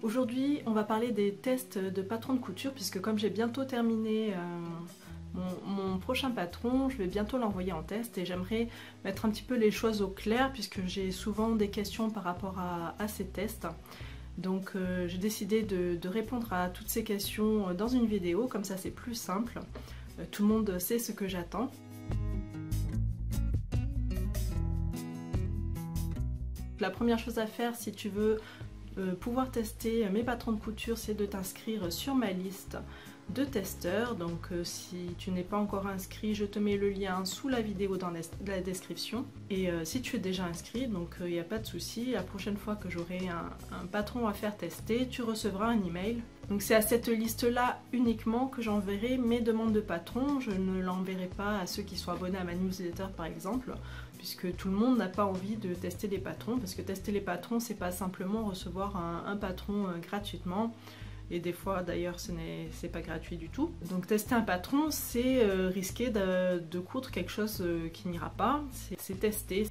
Aujourd'hui, on va parler des tests de patron de couture puisque comme j'ai bientôt terminé mon prochain patron, je vais bientôt l'envoyer en test et j'aimerais mettre un petit peu les choses au clair puisque j'ai souvent des questions par rapport à ces tests. Donc j'ai décidé de répondre à toutes ces questions dans une vidéo, comme ça c'est plus simple. Tout le monde sait ce que j'attends. La première chose à faire si tu veux pouvoir tester mes patrons de couture, c'est de t'inscrire sur ma liste de testeurs. Donc si tu n'es pas encore inscrit, je te mets le lien sous la vidéo dans la description. Et si tu es déjà inscrit, donc il n'y a pas de souci, la prochaine fois que j'aurai un patron à faire tester, tu recevras un email. Donc c'est à cette liste-là uniquement que j'enverrai mes demandes de patron. Je ne l'enverrai pas à ceux qui sont abonnés à ma newsletter par exemple, puisque tout le monde n'a pas envie de tester les patrons, parce que tester les patrons, c'est pas simplement recevoir un patron gratuitement. Et des fois d'ailleurs c'est pas gratuit du tout. Donc tester un patron, c'est risquer de coudre quelque chose qui n'ira pas, c'est tester.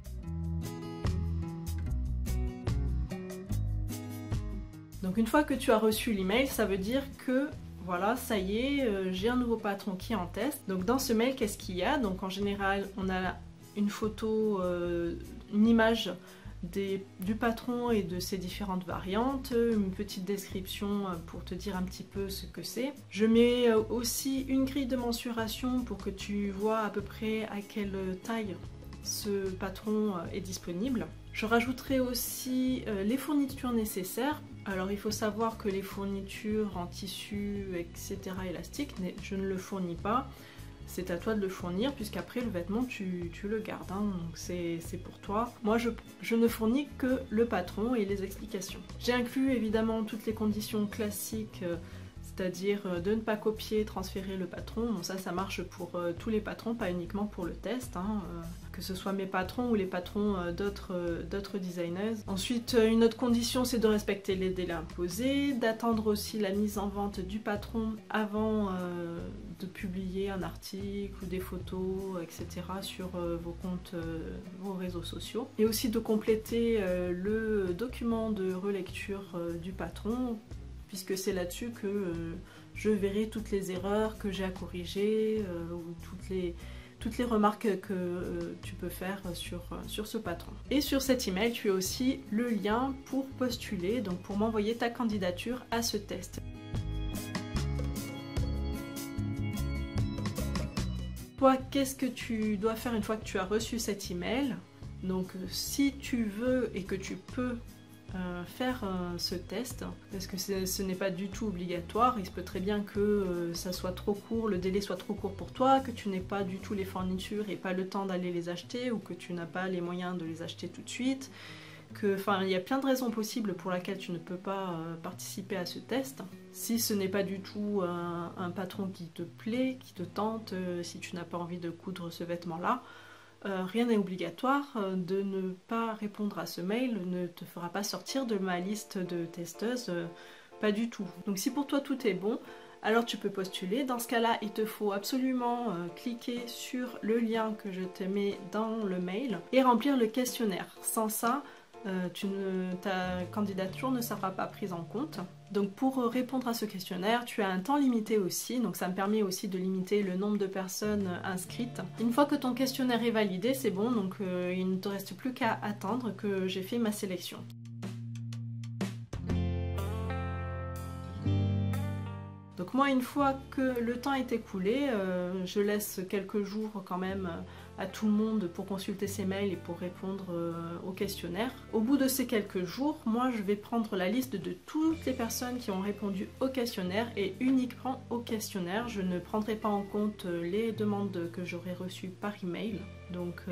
Donc une fois que tu as reçu l'email, ça veut dire que voilà, ça y est, j'ai un nouveau patron qui est en test. Donc dans ce mail, qu'est-ce qu'il y a? Donc en général, on a une photo, une image du patron et de ses différentes variantes, une petite description pour te dire un petit peu ce que c'est. Je mets aussi une grille de mensuration pour que tu vois à peu près à quelle taille ce patron est disponible. Je rajouterai aussi les fournitures nécessaires. Alors il faut savoir que les fournitures en tissu, etc. élastique, je ne le fournis pas. C'est à toi de le fournir puisqu'après le vêtement tu le gardes, hein, donc c'est pour toi. Moi je ne fournis que le patron et les explications. J'ai inclus évidemment toutes les conditions classiques, c'est-à-dire de ne pas copier, transférer le patron. Bon, ça marche pour tous les patrons, pas uniquement pour le test, hein, que ce soit mes patrons ou les patrons d'autres designers. Ensuite, une autre condition, c'est de respecter les délais imposés, d'attendre aussi la mise en vente du patron avant de publier un article ou des photos, etc. sur vos comptes, vos réseaux sociaux. Et aussi de compléter le document de relecture du patron, puisque c'est là-dessus que je verrai toutes les erreurs que j'ai à corriger ou toutes les remarques que tu peux faire sur ce patron. Et sur cet email, tu as aussi le lien pour postuler, donc pour m'envoyer ta candidature à ce test. Toi, qu'est-ce que tu dois faire une fois que tu as reçu cet email? Donc si tu veux et que tu peux faire ce test, parce que ce n'est pas du tout obligatoire. Il se peut très bien que ça soit trop court, le délai soit trop court pour toi, que tu n'aies pas du tout les fournitures et pas le temps d'aller les acheter, ou que tu n'as pas les moyens de les acheter tout de suite, il y a plein de raisons possibles pour lesquelles tu ne peux pas participer à ce test. Si ce n'est pas du tout un patron qui te plaît, qui te tente, si tu n'as pas envie de coudre ce vêtement-là, rien n'est obligatoire. De ne pas répondre à ce mail ne te fera pas sortir de ma liste de testeuses, pas du tout. Donc si pour toi tout est bon, alors tu peux postuler. Dans ce cas-là, il te faut absolument cliquer sur le lien que je te mets dans le mail et remplir le questionnaire. Sans ça, ta candidature ne sera pas prise en compte. Donc pour répondre à ce questionnaire, tu as un temps limité aussi, donc ça me permet aussi de limiter le nombre de personnes inscrites. Une fois que ton questionnaire est validé, c'est bon, donc il ne te reste plus qu'à attendre que j'ai fait ma sélection. Donc moi, une fois que le temps est écoulé, je laisse quelques jours quand même à tout le monde pour consulter ses mails et pour répondre au questionnaire. Au bout de ces quelques jours, moi je vais prendre la liste de toutes les personnes qui ont répondu au questionnaire et uniquement au questionnaire. Je ne prendrai pas en compte les demandes que j'aurai reçues par email. Donc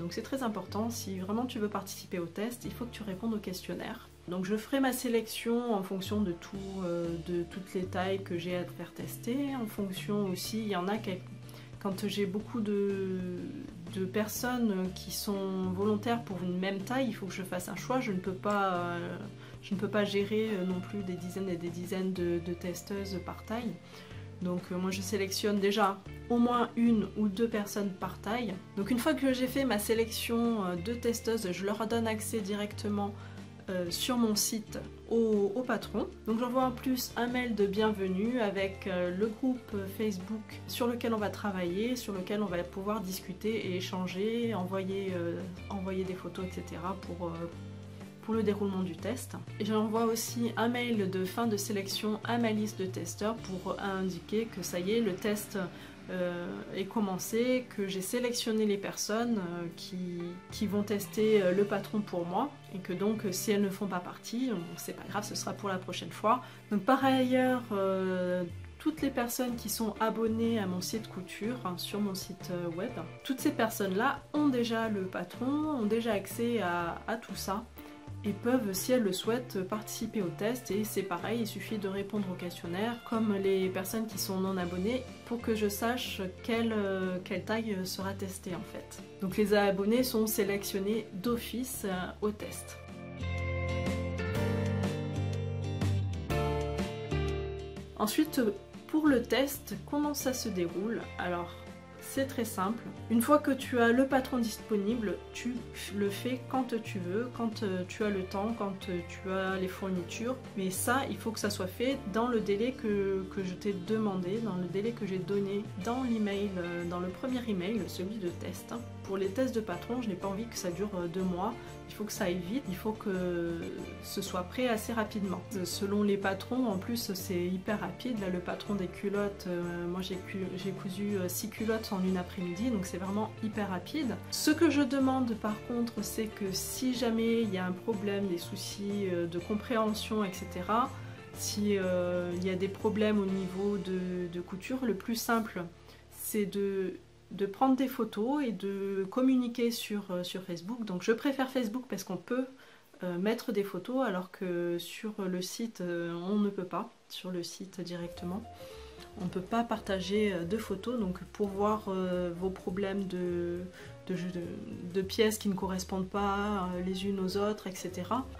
c'est très important. Si vraiment tu veux participer au test, il faut que tu répondes au questionnaire. Donc je ferai ma sélection en fonction de toutes les tailles que j'ai à te faire tester, en fonction aussi, il y en a quand j'ai beaucoup de personnes qui sont volontaires pour une même taille, il faut que je fasse un choix, je ne peux pas gérer non plus des dizaines et des dizaines de testeuses par taille. Donc moi je sélectionne déjà au moins une ou deux personnes par taille. Donc une fois que j'ai fait ma sélection de testeuses, je leur donne accès directement sur mon site au patron. Donc j'envoie en plus un mail de bienvenue avec le groupe Facebook sur lequel on va travailler, sur lequel on va pouvoir discuter et échanger, envoyer des photos, etc. pour le déroulement du test. Et j'envoie aussi un mail de fin de sélection à ma liste de testeurs pour indiquer que ça y est, le test est commencé, que j'ai sélectionné les personnes qui vont tester le patron pour moi et que donc si elles ne font pas partie, c'est pas grave, ce sera pour la prochaine fois. Donc par ailleurs, toutes les personnes qui sont abonnées à mon site couture, sur mon site web, toutes ces personnes-là ont déjà le patron, ont déjà accès à tout ça et peuvent, si elles le souhaitent, participer au test. Et c'est pareil, il suffit de répondre au questionnaire, comme les personnes qui sont non abonnées, pour que je sache quelle taille sera testée en fait. Donc les abonnés sont sélectionnés d'office au test. Ensuite, pour le test, comment ça se déroule? Alors, c'est très simple. Une fois que tu as le patron disponible, tu le fais quand tu veux, quand tu as le temps, quand tu as les fournitures. Mais ça, il faut que ça soit fait dans le délai que je t'ai demandé, dans le délai que j'ai donné dans l'email, dans le premier email, celui de test. Pour les tests de patron, je n'ai pas envie que ça dure 2 mois. Il faut que ça aille vite, il faut que ce soit prêt assez rapidement. Selon les patrons, en plus c'est hyper rapide. Là, le patron des culottes, moi j'ai cousu 6 culottes en une après-midi, donc c'est vraiment hyper rapide. Ce que je demande par contre, c'est que si jamais il y a un problème, des soucis de compréhension, etc., si il y a des problèmes au niveau de couture, le plus simple c'est de prendre des photos et de communiquer sur Facebook. Donc je préfère Facebook parce qu'on peut mettre des photos alors que sur le site on ne peut pas, sur le site directement. On ne peut pas partager de photos, donc pour voir vos problèmes de pièces qui ne correspondent pas les unes aux autres, etc.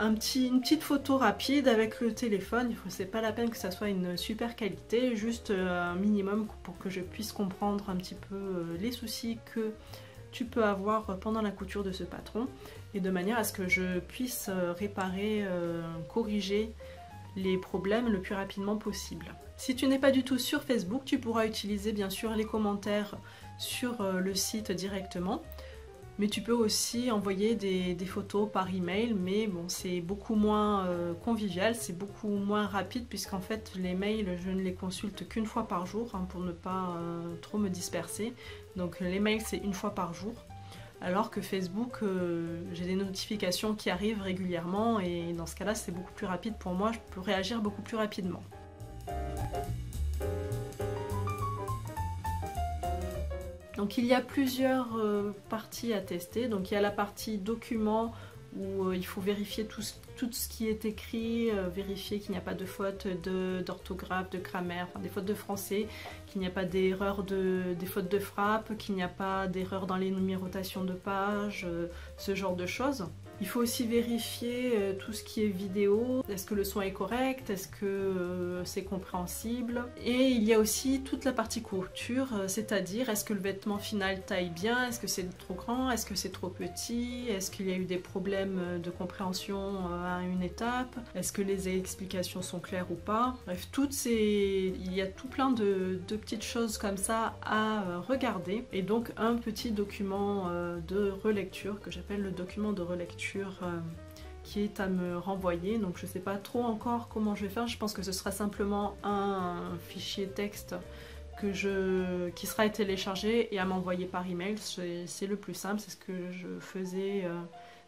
Une petite photo rapide avec le téléphone, c'est pas la peine que ça soit une super qualité, juste un minimum pour que je puisse comprendre un petit peu les soucis que tu peux avoir pendant la couture de ce patron, et de manière à ce que je puisse réparer, corriger les problèmes le plus rapidement possible. Si tu n'es pas du tout sur Facebook, tu pourras utiliser bien sûr les commentaires sur le site directement, mais tu peux aussi envoyer des photos par email, mais bon, c'est beaucoup moins convivial, c'est beaucoup moins rapide, puisqu'en fait les mails je ne les consulte qu'une fois par jour pour ne pas trop me disperser. Donc les mails c'est une fois par jour, alors que Facebook, j'ai des notifications qui arrivent régulièrement et dans ce cas-là c'est beaucoup plus rapide pour moi, je peux réagir beaucoup plus rapidement. Donc il y a plusieurs parties à tester. Donc il y a la partie documents où il faut vérifier tout ce qui est écrit, vérifier qu'il n'y a pas de fautes d'orthographe, de grammaire, enfin, des fautes de français, qu'il n'y a pas d'erreurs des fautes de frappe, qu'il n'y a pas d'erreurs dans les numérotations de pages, ce genre de choses. Il faut aussi vérifier tout ce qui est vidéo, est-ce que le son est correct, est-ce que c'est compréhensible. Et il y a aussi toute la partie couture, c'est-à-dire est-ce que le vêtement final taille bien, est-ce que c'est trop grand, est-ce que c'est trop petit, est-ce qu'il y a eu des problèmes de compréhension à une étape, est-ce que les explications sont claires ou pas. Bref, il y a tout plein de petites choses comme ça à regarder. Et donc un petit document de relecture que j'appelle le document de relecture qui est à me renvoyer. Donc je sais pas trop encore comment je vais faire, je pense que ce sera simplement un fichier texte qui sera téléchargé et à m'envoyer par email. C'est le plus simple, c'est ce que je faisais,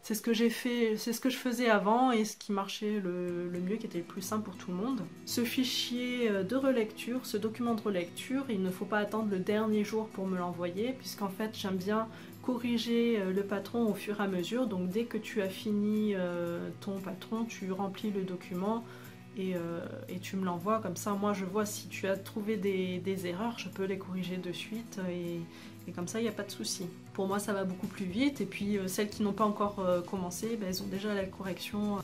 c'est ce que j'ai fait, c'est ce que je faisais avant et ce qui marchait le mieux, qui était le plus simple pour tout le monde. Ce fichier de relecture, ce document de relecture, il ne faut pas attendre le dernier jour pour me l'envoyer, puisqu'en fait j'aime bien corriger le patron au fur et à mesure. Donc dès que tu as fini ton patron, tu remplis le document et tu me l'envoies. Comme ça, moi je vois si tu as trouvé des erreurs, je peux les corriger de suite et comme ça il n'y a pas de souci. Pour moi ça va beaucoup plus vite, et puis celles qui n'ont pas encore commencé, ben, elles ont déjà la correction.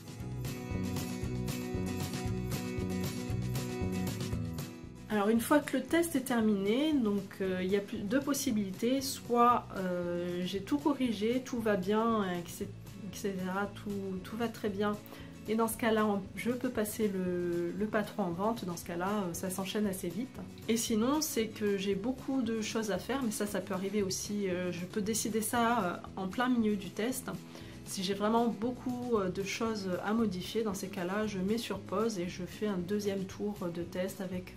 Alors une fois que le test est terminé, donc il y a deux possibilités, soit j'ai tout corrigé, tout va bien, etc., tout va très bien Et dans ce cas-là, je peux passer le patron en vente. Dans ce cas-là, ça s'enchaîne assez vite. Et sinon, c'est que j'ai beaucoup de choses à faire, mais ça peut arriver aussi. Je peux décider ça en plein milieu du test. Si j'ai vraiment beaucoup de choses à modifier, dans ces cas-là, je mets sur pause et je fais un deuxième tour de test avec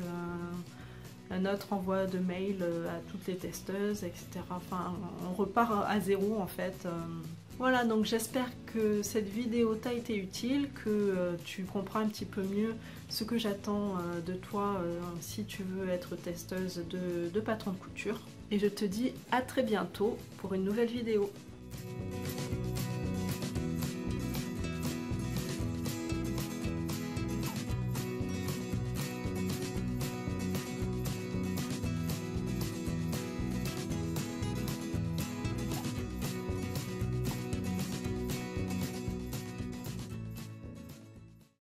un autre envoi de mail à toutes les testeuses, etc. Enfin, on repart à zéro en fait. Voilà, donc j'espère que cette vidéo t'a été utile, que tu comprends un petit peu mieux ce que j'attends de toi si tu veux être testeuse de patron de couture. Et je te dis à très bientôt pour une nouvelle vidéo.